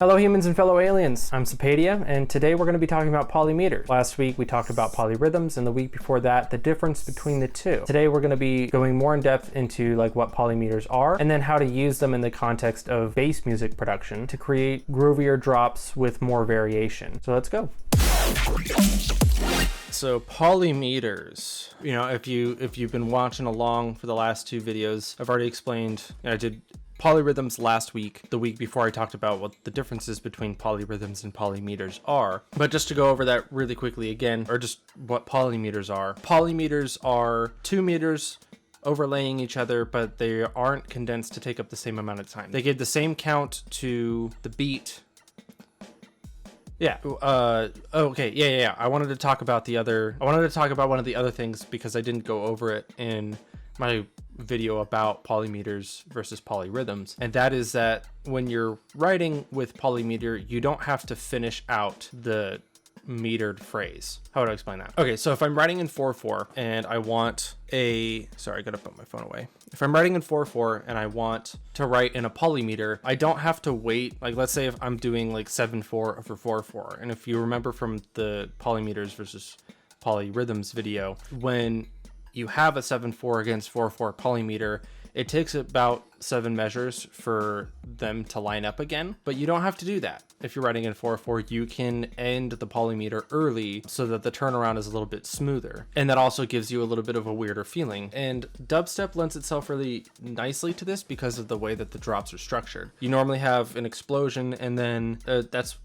Hello humans and fellow aliens, I'm Sapadia, and today we're going to be talking about polymeters. Last week we talked about polyrhythms, and the week before that, the difference between the two. Today we're going to be going more in depth into what polymeters are, and then how to use them in the context of bass music production to create groovier drops with more variation. So let's go. So polymeters, if you've been watching along for the last two videos, I've already explained, I did polyrhythms last week. The week before I talked about what the differences between polyrhythms and polymeters are. But just to go over that really quickly again, or just what polymeters are. Polymeters are 2 meters overlaying each other, but they aren't condensed to take up the same amount of time. They give the same count to the beat. Yeah. Okay. Yeah. I wanted to talk about one of the other things because I didn't go over it in my video about polymeters versus polyrhythms, and that is that when you're writing with polymeter, you don't have to finish out the metered phrase. How would I explain that? Okay, so if I'm writing in 4/4 and I want sorry, I gotta put my phone away. If I'm writing in 4/4 and I want to write in a polymeter, I don't have to wait. Let's say if I'm doing 7/4 over 4/4, and if you remember from the polymeters versus polyrhythms video, when you have a 7/4 against 4/4 polymeter, it takes about 7 measures for them to line up again, but you don't have to do that. If you're writing in 4/4, you can end the polymeter early so that the turnaround is a little bit smoother. And that also gives you a little bit of a weirder feeling. And dubstep lends itself really nicely to this because of the way that the drops are structured. You normally have an explosion, and then that's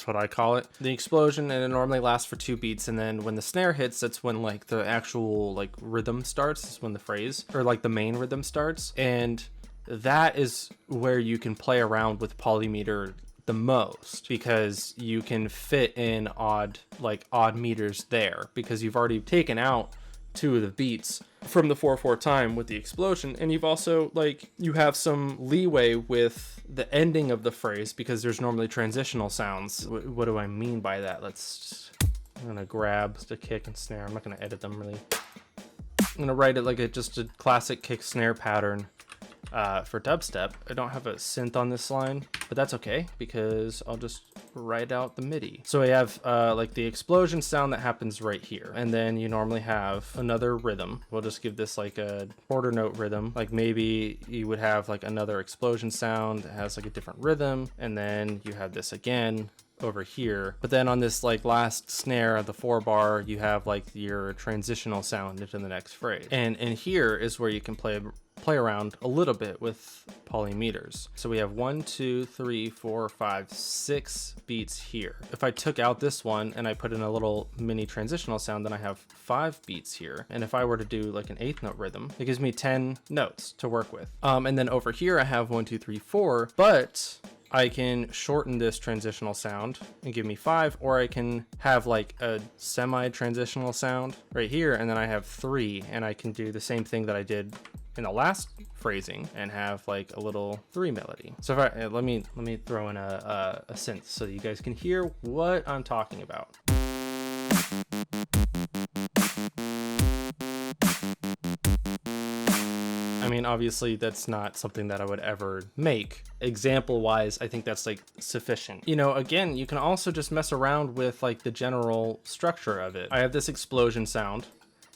what I call it. The explosion, and it normally lasts for 2 beats, and then when the snare hits, that's when the actual rhythm starts. Is when the phrase or the main rhythm starts. And that is where you can play around with polymeter the most, because you can fit in odd meters there, because you've already taken out 2 of the beats from the 4/4 time with the explosion, and you've also you have some leeway with the ending of the phrase because there's normally transitional sounds. What do I mean by that? I'm gonna grab the kick and snare. I'm not gonna edit them really. I'm gonna write it just a classic kick snare pattern for dubstep. I don't have a synth on this line, but that's okay because I'll just write out the MIDI. So we have the explosion sound that happens right here, and then you normally have another rhythm. We'll just give this a quarter note rhythm. Maybe you would have another explosion sound that has a different rhythm, and then you have this again over here. But then on this last snare, the 4-bar, you have your transitional sound into the next phrase. And here is where you can play around a little bit with polymeters. So we have 1, 2, 3, 4, 5, 6 beats here. If I took out this one and I put in a little mini transitional sound, then I have 5 beats here. And if I were to do an 8th note rhythm, it gives me 10 notes to work with. And then over here I have 1, 2, 3, 4, but I can shorten this transitional sound and give me 5, or I can have a semi-transitional sound right here, and then I have 3, and I can do the same thing that I did in the last phrasing and have a little 3 melody. So if I let me throw in a synth so you guys can hear what I'm talking about. I mean, obviously that's not something that I would ever make. Example wise, I think that's sufficient. Again, you can also just mess around with the general structure of it. I have this explosion sound,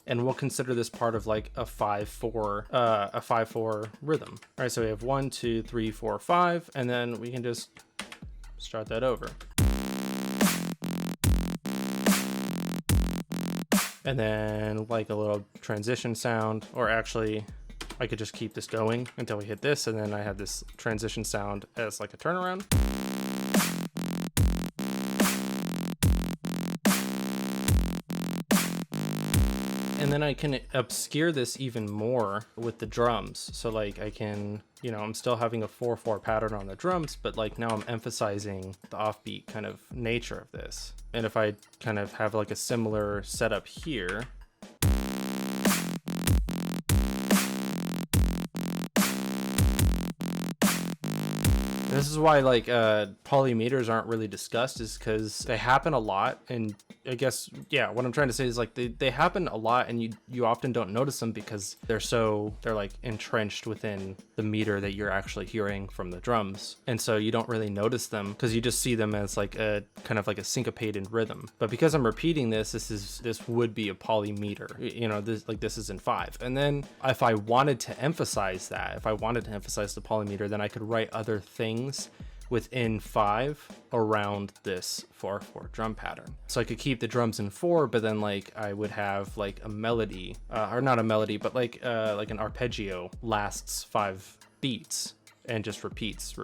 and we'll consider this part of a 5/4 rhythm. All right, so we have 1, 2, 3, 4, 5, and then we can just start that over. And then a little transition sound, or actually I could just keep this going until we hit this, and then I have this transition sound as a turnaround. And then I can obscure this even more with the drums. So I can, I'm still having a 4/4 pattern on the drums, but now I'm emphasizing the offbeat kind of nature of this. And if I kind of have a similar setup here, This is why like polymeters aren't really discussed, is because they happen a lot. And I guess, yeah, what I'm trying to say is like they happen a lot, and you often don't notice them because they're like entrenched within the meter that you're actually hearing from the drums. And so you don't really notice them because you just see them as like a kind of like a syncopated rhythm. But because I'm repeating this would be a polymeter. You know, this is in 5. And then if I wanted to emphasize the polymeter, then I could write other things within 5 around this 4/4 drum pattern. So I could keep the drums in 4, but then like I would have like a melody, or not a melody, but like an arpeggio lasts 5 beats and just repeats,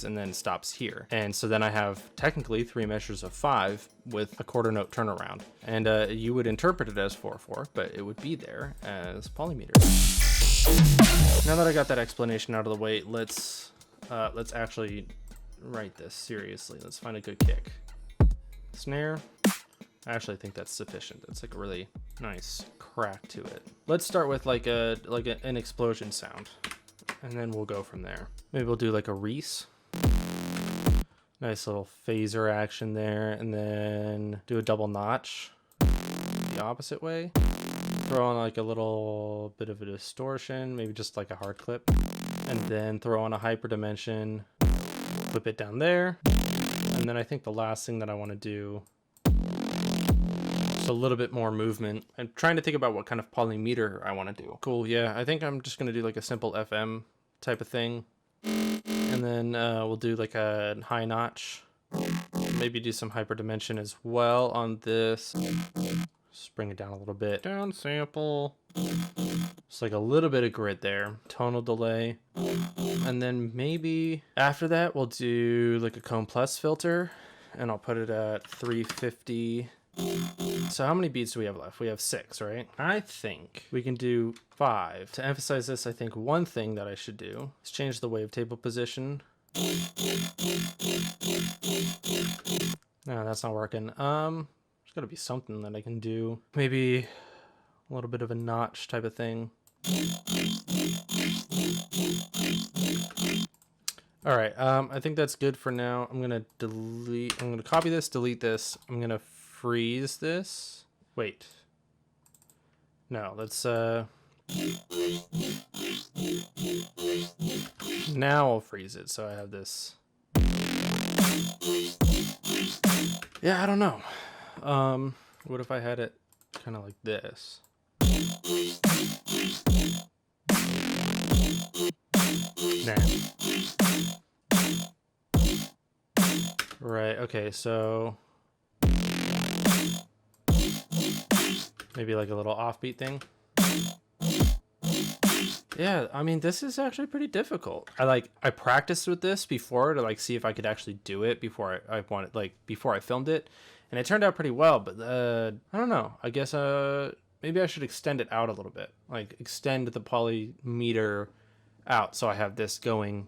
and then stops here. And so then I have technically 3 measures of 5 with a quarter note turnaround. And you would interpret it as 4/4, but it would be there as polymeter. Now that I got that explanation out of the way, let's actually write this seriously. Let's find a good kick. Snare. I actually think that's sufficient. That's like a really nice crack to it. Let's start with like an explosion sound, and then we'll go from there. Maybe we'll do like a Reese. Nice little phaser action there, and then do a double notch the opposite way. Throw on like a little bit of a distortion, maybe just like a hard clip, and then throw on a hyperdimension, whip it down there. And then I think the last thing that I want to do is a little bit more movement. I'm trying to think about what kind of polymeter I want to do. Cool, yeah, I think I'm just going to do like a simple FM type of thing. And then we'll do like a high notch. Maybe do some hyperdimension as well on this. Just bring it down a little bit. Down sample. Just like a little bit of grit there. Tonal delay. And then maybe after that we'll do like a Comb Plus filter. And I'll put it at 350. So how many beats do we have left? We have 6, right? I think we can do 5. To emphasize this, I think one thing that I should do is change the wavetable position. No, that's not working. There's gotta be something that I can do. Maybe a little bit of a notch type of thing. All right, I think that's good for now. I'm gonna copy this, delete this. I'm gonna freeze this. Wait. No, let's now I'll freeze it, so I have this. Yeah, I don't know. What if I had it kind of like this? Nah. Right, okay, so maybe like a little offbeat thing. Yeah, I mean, this is actually pretty difficult. I practiced with this before to like see if I could actually do it before before I filmed it, and it turned out pretty well, but I don't know. I guess maybe I should extend it out a little bit. Like extend the polymeter out so I have this going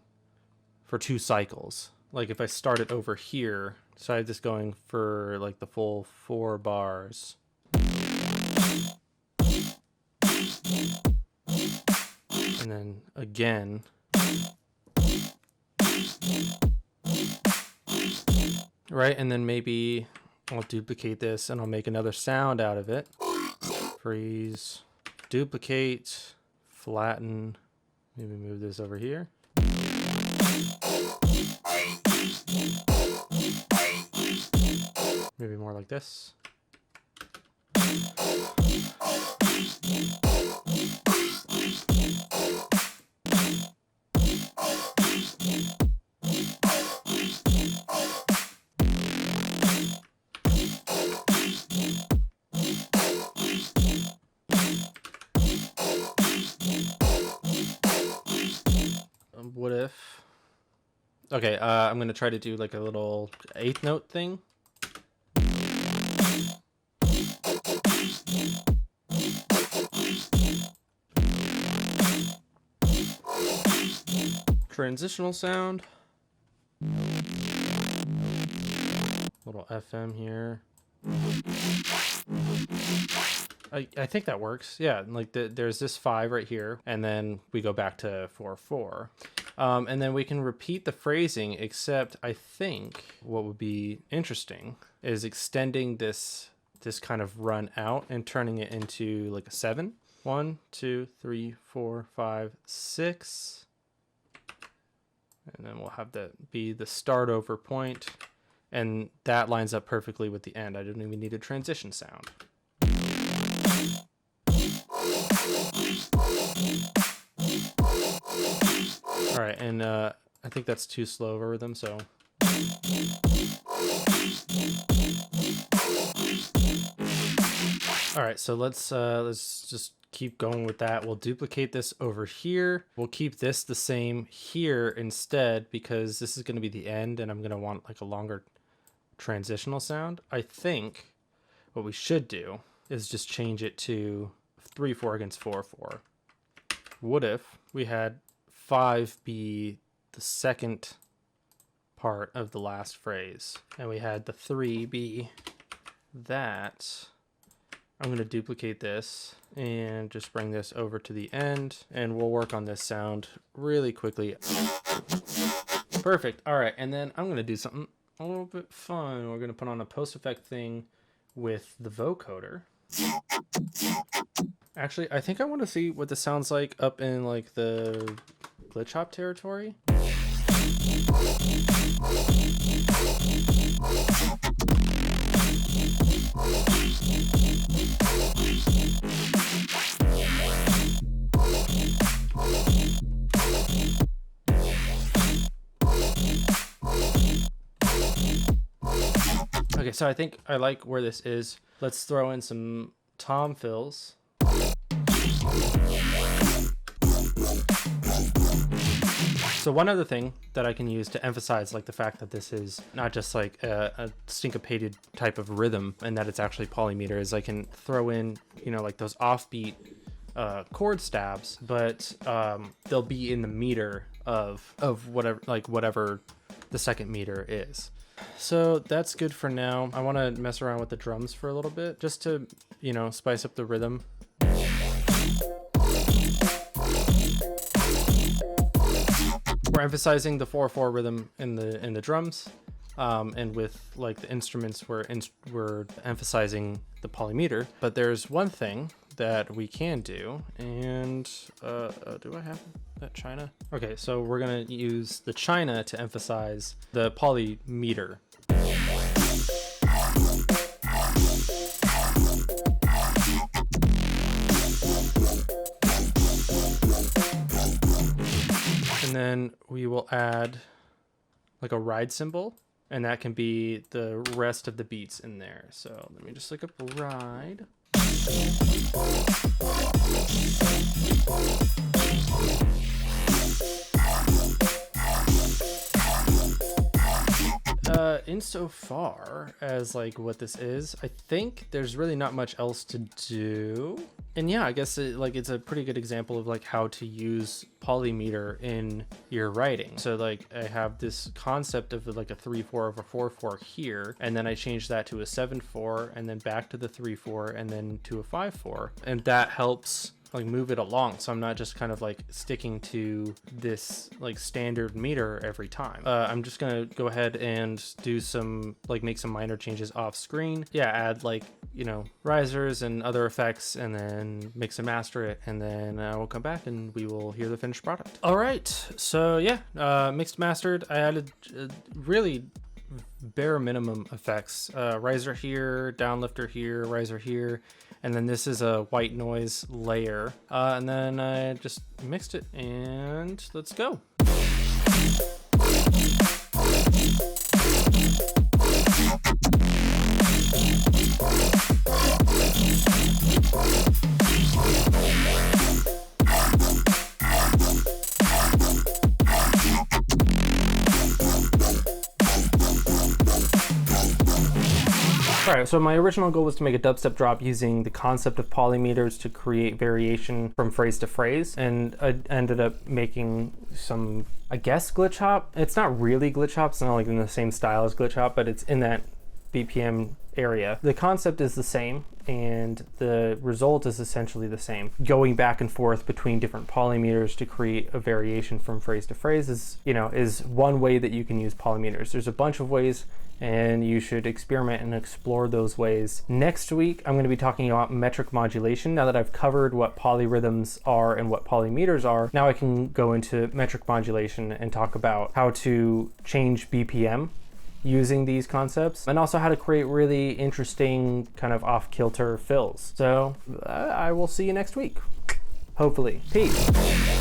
for 2 cycles. Like if I start it over here, so I have this going for like the full 4 bars. And then again. Right, and then maybe I'll duplicate this and I'll make another sound out of it. Freeze, duplicate, flatten, maybe move this over here. Maybe more like this. What if... Okay, I'm gonna try to do like a little 8th note thing. Transitional sound. Little FM here. I think that works. Yeah, like there's this 5 right here, and then we go back to 4/4. And then we can repeat the phrasing, except I think what would be interesting is extending this kind of run out and turning it into like a 7. 1, 2, 3, 4, 5, 6. And then we'll have that be the start over point. And that lines up perfectly with the end. I don't even need a transition sound. All right, and I think that's too slow of a rhythm, so. All right, so let's just keep going with that. We'll duplicate this over here. We'll keep this the same here instead, because this is going to be the end and I'm going to want like a longer transitional sound. I think what we should do is just change it to 3/4 against 4/4. What if we had 5 be the second part of the last phrase and we had the 3 be that? I'm going to duplicate this and just bring this over to the end, and we'll work on this sound really quickly. Perfect. All right, and then I'm going to do something a little bit fun. We're going to put on a post effect thing with the vocoder. Actually, I think I want to see what this sounds like up in like the glitch hop territory. Okay, so I think I like where this is. Let's throw in some tom fills. So one other thing that I can use to emphasize like the fact that this is not just like a syncopated type of rhythm and that it's actually polymeter is I can throw in, you know, like those offbeat chord stabs, but they'll be in the meter of whatever the second meter is. So that's good for now. I want to mess around with the drums for a little bit just to, you know, spice up the rhythm. We're emphasizing the 4/4 rhythm in the drums, and with like the instruments we're emphasizing the polymeter. But there's one thing that we can do, and do I have that China? Okay, so we're gonna use the China to emphasize the polymeter. And then we will add like a ride cymbal, and that can be the rest of the beats in there. So let me just look up ride. Insofar as like what this is, I think there's really not much else to do. And yeah, I guess it's a pretty good example of like how to use polymeter in your writing. So like I have this concept of like a 3/4 over 4/4 here, and then I change that to a 7/4, and then back to the 3/4, and then to a 5/4, and that helps like move it along, so I'm not just kind of like sticking to this like standard meter every time. I'm just gonna go ahead and do some like make some minor changes off screen. Yeah, add like, you know, risers and other effects, and then mix and master it, and then we'll come back and we will hear the finished product. All right, so yeah, mixed mastered. I added really bare minimum effects. Riser here, downlifter here, riser here, and then this is a white noise layer, and then I just mixed it, and let's go. All right, so my original goal was to make a dubstep drop using the concept of polymeters to create variation from phrase to phrase, and I ended up making some, I guess, glitch hop. It's not really glitch hop, it's not like in the same style as glitch hop, but it's in that BPM area. The concept is the same and the result is essentially the same. Going back and forth between different polymeters to create a variation from phrase to phrase is, is one way that you can use polymeters. There's a bunch of ways, and you should experiment and explore those ways. Next week, I'm going to be talking about metric modulation. Now that I've covered what polyrhythms are and what polymeters are, now I can go into metric modulation and talk about how to change BPM using these concepts, and also how to create really interesting kind of off-kilter fills. So I will see you next week, hopefully. Peace.